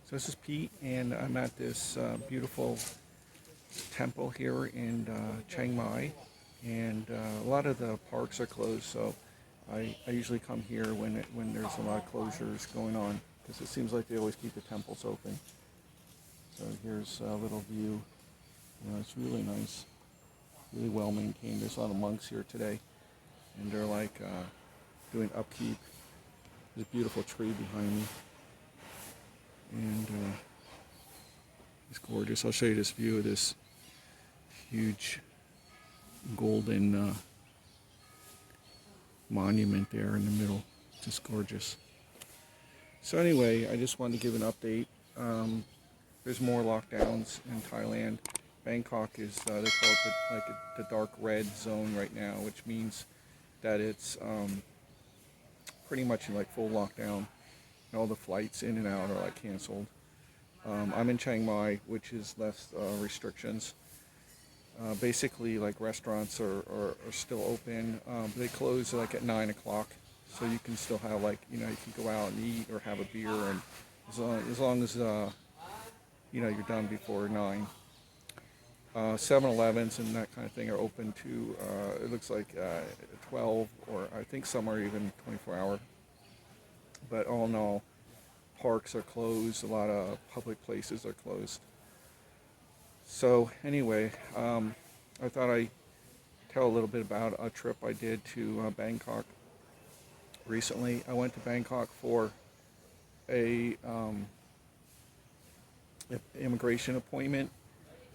So this is Pete, and I'm at this beautiful temple here in Chiang Mai, and a lot of the parks are closed. So I usually come here when there's a lot of closures going on, because it seems like they always keep the temples open. So here's a little view. It's really nice, really well maintained. There's a lot of monks here today, and they're like doing upkeep. There's a beautiful tree behind me, and it's gorgeous. I'll show you this view of this huge golden monument there in the middle. Just gorgeous. So anyway, I just wanted to give an update. There's more lockdowns in Thailand. Bangkok is, they call it the dark red zone right now, which means that it's pretty much in like full lockdown. And all the flights in and out are like canceled. I'm in Chiang Mai, which is less restrictions. Basically, like restaurants are still open. They close like at 9 o'clock, so you can still have like, you can go out and eat or have a beer, and as long as you're done before 9. 7-Elevens and that kind of thing are open to, it looks like 12, or I think some are even 24-hour. But all in all, parks are closed. A lot of public places are closed. So anyway, I thought I'd tell a little bit about a trip I did to Bangkok recently. I went to Bangkok for a immigration appointment.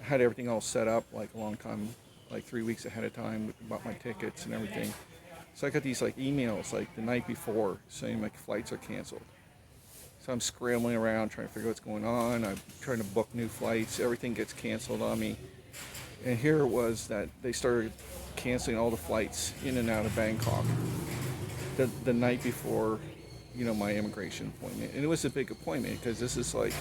I had everything all set up like a long time, like 3 weeks ahead of time, bought my tickets and everything. So I got these like emails like the night before saying like flights are canceled. So I'm scrambling around trying to figure out what's going on. I'm trying to book new flights. Everything gets canceled on me. And here it was that they started canceling all the flights in and out of Bangkok the night before, my immigration appointment. And it was a big appointment because this is like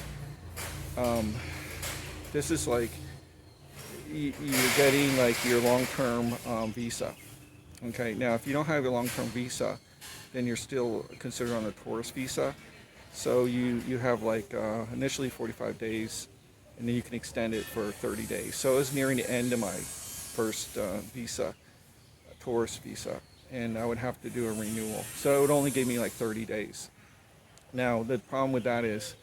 you're getting like your long-term visa. Okay, now if you don't have a long-term visa, then you're still considered on a tourist visa. So you have like initially 45 days, and then you can extend it for 30 days. So it was nearing the end of my first visa, tourist visa, and I would have to do a renewal. So it would only give me like 30 days. Now the problem with that is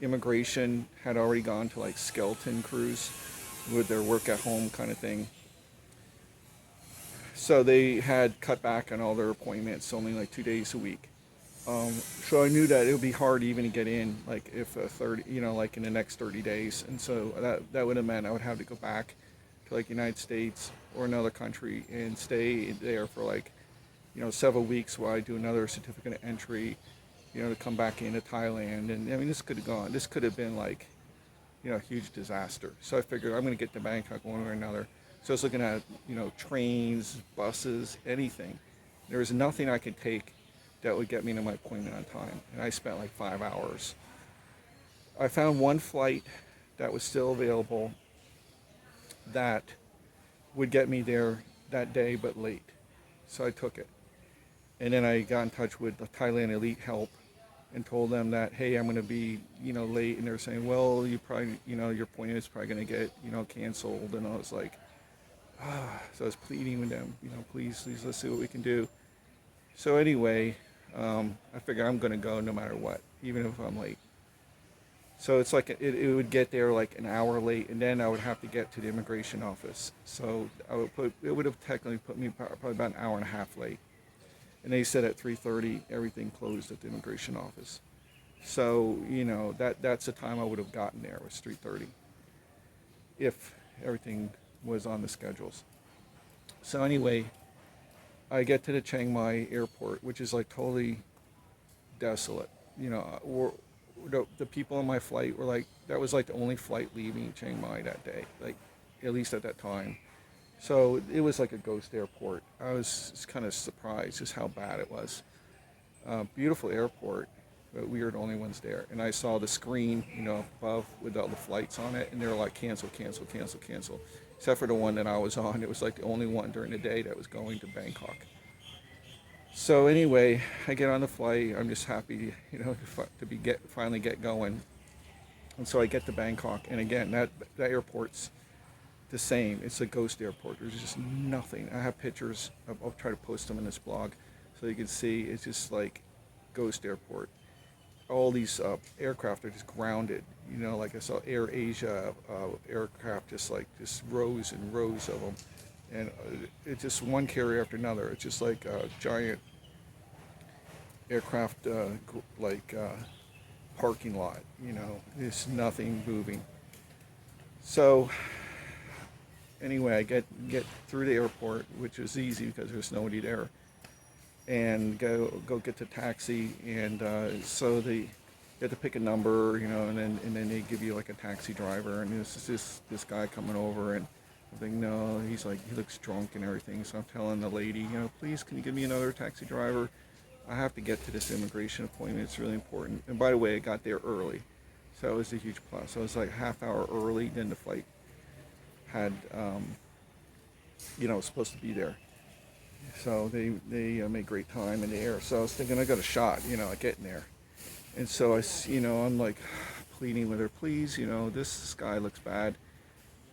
immigration had already gone to like skeleton crews with their work at home kind of thing. So they had cut back on all their appointments, only like 2 days a week. So I knew that it would be hard even to get in, like if 30, like in the next 30 days. And so that would have meant I would have to go back to like United States or another country and stay there for like, several weeks while I do another certificate of entry, to come back into Thailand. And I mean, this could have gone, this could have been like, a huge disaster. So I figured I'm going to get to Bangkok one way or another. So I was looking at, trains, buses, anything. There was nothing I could take that would get me to my appointment on time. And I spent like 5 hours. I found one flight that was still available that would get me there that day but late. So I took it. And then I got in touch with the Thailand Elite Help and told them that, hey, I'm going to be, late. And they're saying, well, you probably, your appointment is probably going to get, canceled. And I was like, so I was pleading with them, please, let's see what we can do. So anyway, I figure I'm going to go no matter what, even if I'm late. So it's like it would get there like an hour late, and then I would have to get to the immigration office. So it would have technically put me probably about an hour and a half late. And they said at 3:30 everything closed at the immigration office. So that's the time I would have gotten there, was 3:30, if everything was on the schedules. So anyway, I get to the Chiang Mai airport, which is like totally desolate. The people on my flight were like, that was like the only flight leaving Chiang Mai that day, like at least at that time. So it was like a ghost airport. I was kind of surprised just how bad it was. Beautiful airport, but we were the only ones there. And I saw the screen, above with all the flights on it, and they were like cancel, cancel, cancel, cancel. Except for the one that I was on. It was like the only one during the day that was going to Bangkok. So anyway, I get on the flight. I'm just happy, to finally get going. And so I get to Bangkok, and again, that airport's the same. It's a ghost airport. There's just nothing. I have pictures. I'll try to post them in this blog so you can see. It's just like ghost airport. All these aircraft are just grounded. You know, like I saw Air Asia aircraft, just rows and rows of them, and it's just one carrier after another. It's just like a giant aircraft, parking lot. You know, there's nothing moving. So anyway, I get through the airport, which was easy because there's nobody there, and go get the taxi, and so they you have to pick a number, you know, and then they give you like a taxi driver, and this guy coming over, and I'm thinking, no, he's like, he looks drunk and everything, so I'm telling the lady, you know, please can you give me another taxi driver? I have to get to this immigration appointment. It's really important. And by the way, I got there early, so it was a huge plus. I was like half hour early than the flight had, supposed to be there. So they made great time in the air. So I was thinking I got a shot, at getting there. And so I'm like pleading with her, please, this guy looks bad.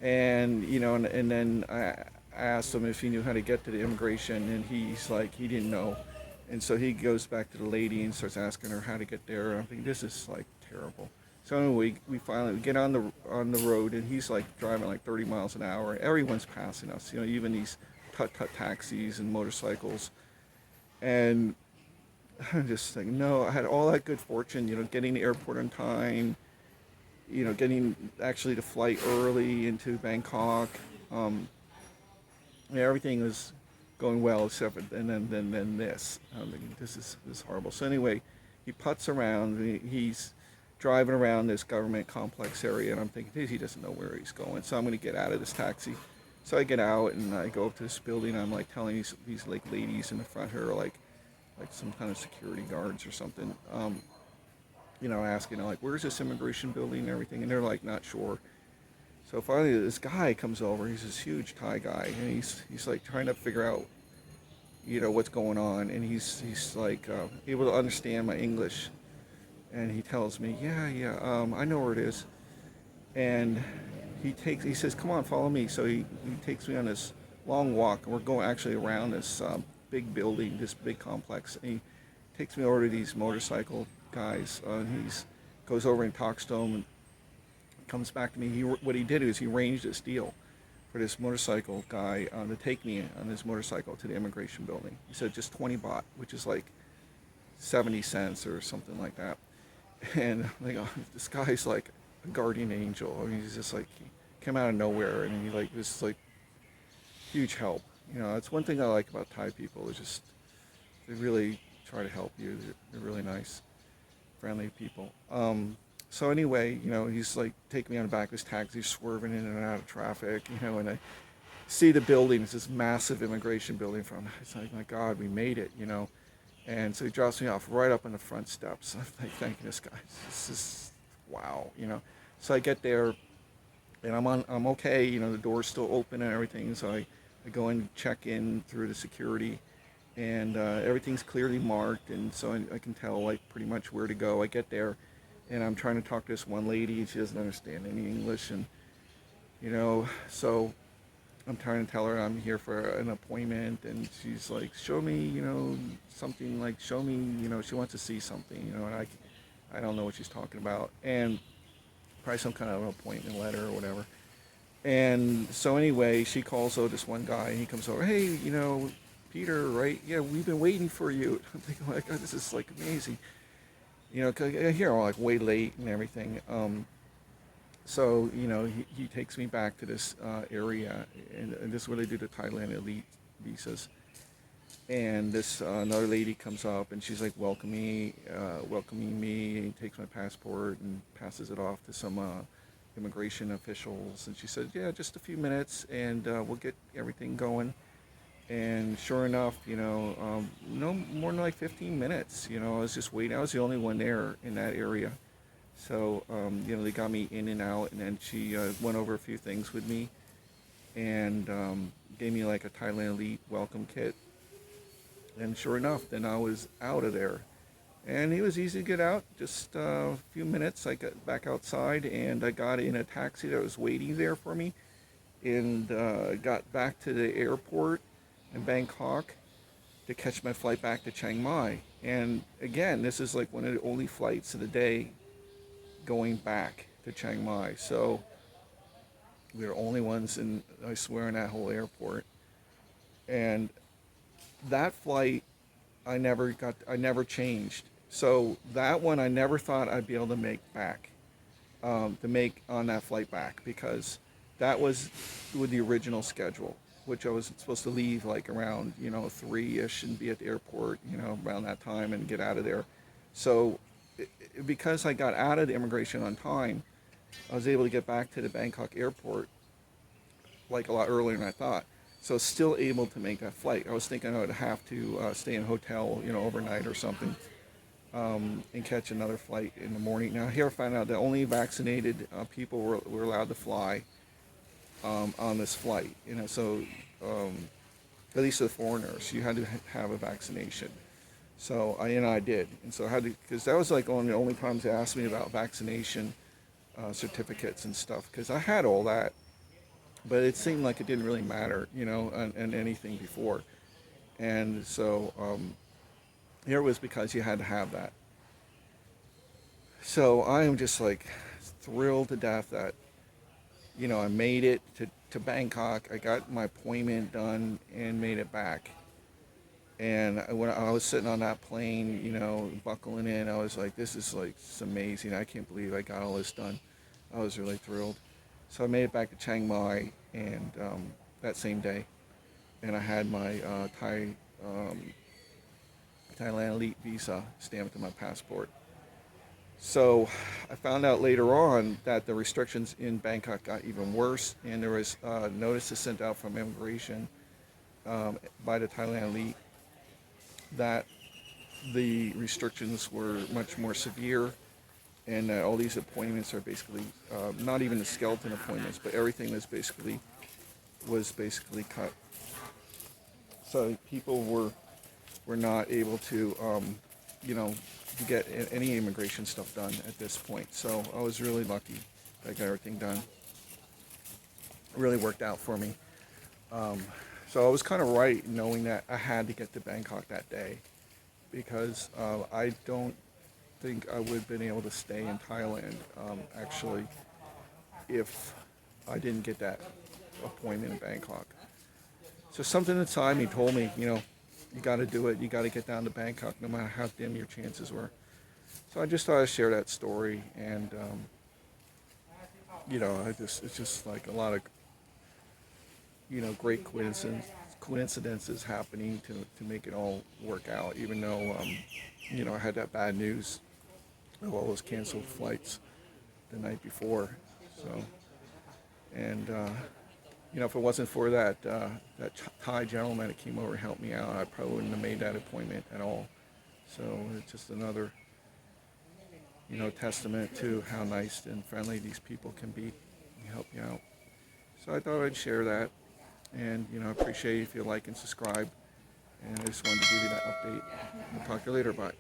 And and then I asked him if he knew how to get to the immigration, and he's like he didn't know. And so he goes back to the lady and starts asking her how to get there. And I'm thinking this is like terrible. So anyway, we finally get on the road, and he's like driving like 30 miles an hour. Everyone's passing us, even these tut-tut taxis and motorcycles. And I'm just thinking, no, I had all that good fortune, getting to the airport on time, getting actually the flight early into Bangkok. Everything was going well except for, and then this. I'm thinking, this is horrible. So anyway, he putts around. He's driving around this government complex area, and I'm thinking, he doesn't know where he's going. So I'm going to get out of this taxi. So I get out and I go up to this building. I'm like telling these like ladies in the front here, like some kind of security guards or something, asking like, where's this immigration building and everything, and they're like not sure. So finally, this guy comes over. He's this huge Thai guy, and he's like trying to figure out, what's going on, and he's like able to understand my English, and he tells me, yeah, I know where it is, and he says, come on, follow me. So he takes me on this long walk, and we're going actually around this big building, this big complex, and he takes me over to these motorcycle guys. He's goes over and talks to them, and comes back to me. What he did is he arranged this deal for this motorcycle guy to take me on his motorcycle to the immigration building. He said just 20 baht, which is like 70 cents or something like that. And like, this guy's like a guardian angel. I mean, he's just like, he came out of nowhere, and he like this like huge help. It's one thing I like about Thai people is just they really try to help you. They're really nice, friendly people. So anyway, he's like taking me on the back of his taxi, swerving in and out of traffic, and I see the building. It's this massive immigration building from. It's like, my God, we made it, And so he drops me off right up on the front steps. I'm like, thanking this guy. This is wow, So I get there, and I'm okay. The door's still open and everything. So I go and check in through the security, and everything's clearly marked, and so I can tell like pretty much where to go. I get there, and I'm trying to talk to this one lady. She doesn't understand any English, and so I'm trying to tell her I'm here for an appointment, and she's like, show me, something, like show me, she wants to see something, and I don't know what she's talking about, and probably some kind of an appointment letter or whatever. And so anyway, she calls out this one guy, and he comes over, hey, Peter, right? Yeah, we've been waiting for you. I'm thinking, like, oh, this is like amazing. 'Cause here I'm like way late and everything. So he takes me back to this area, and this is where they do the Thailand elite visas. And this another lady comes up, and she's like welcoming me, and he takes my passport and passes it off to some immigration officials. And she said, yeah, just a few minutes, and we'll get everything going. And sure enough, no more than like 15 minutes. I was just waiting. I was the only one there in that area. So, they got me in and out, and then she went over a few things with me, and gave me like a Thailand Elite welcome kit. And sure enough, then I was out of there. And he was easy to get out. Just a few minutes. I got back outside and I got in a taxi that was waiting there for me, and got back to the airport in Bangkok to catch my flight back to Chiang Mai. And again, this is like one of the only flights of the day going back to Chiang Mai. So we were the only ones in, I swear, in that whole airport. And that flight, I never changed. So that one, I never thought I'd be able to make back, to make on that flight back, because that was with the original schedule, which I was supposed to leave like around, 3-ish and be at the airport, around that time and get out of there. So because I got out of the immigration on time, I was able to get back to the Bangkok airport like a lot earlier than I thought. So still able to make that flight. I was thinking I would have to stay in a hotel, overnight or something, and catch another flight in the morning. Now here I found out that only vaccinated people were allowed to fly on this flight. So at least the foreigners, you had to have a vaccination. So I did, and so I had to, because that was like one of the only times they asked me about vaccination certificates and stuff, because I had all that, but it seemed like it didn't really matter, and anything before. And so here it was because you had to have that. So I am just like thrilled to death that, I made it to Bangkok. I got my appointment done and made it back. And when I was sitting on that plane, buckling in, I was like, this is like it's amazing. I can't believe I got all this done. I was really thrilled. So I made it back to Chiang Mai, and that same day, and I had my Thailand Elite visa stamped in my passport. So I found out later on that the restrictions in Bangkok got even worse, and there was notices sent out from immigration by the Thailand Elite that the restrictions were much more severe, and that all these appointments are basically not even the skeleton appointments, but everything was basically cut. So people were not able to to get any immigration stuff done at this point. So I was really lucky that I got everything done. It really worked out for me. So I was kind of right knowing that I had to get to Bangkok that day, because I don't think I would have been able to stay in Thailand, actually, if I didn't get that appointment in Bangkok. So something inside me told me, you got to do it. You got to get down to Bangkok, no matter how dim your chances were. So I just thought I'd share that story, and it's just like a lot of great coincidences happening to make it all work out. Even though I had that bad news of all those canceled flights the night before. So, and if it wasn't for that Thai gentleman that came over and helped me out, I probably wouldn't have made that appointment at all. So it's just another, testament to how nice and friendly these people can be and help you out. So I thought I'd share that, and appreciate if you like and subscribe. And I just wanted to give you that update. We'll talk to you later. Bye.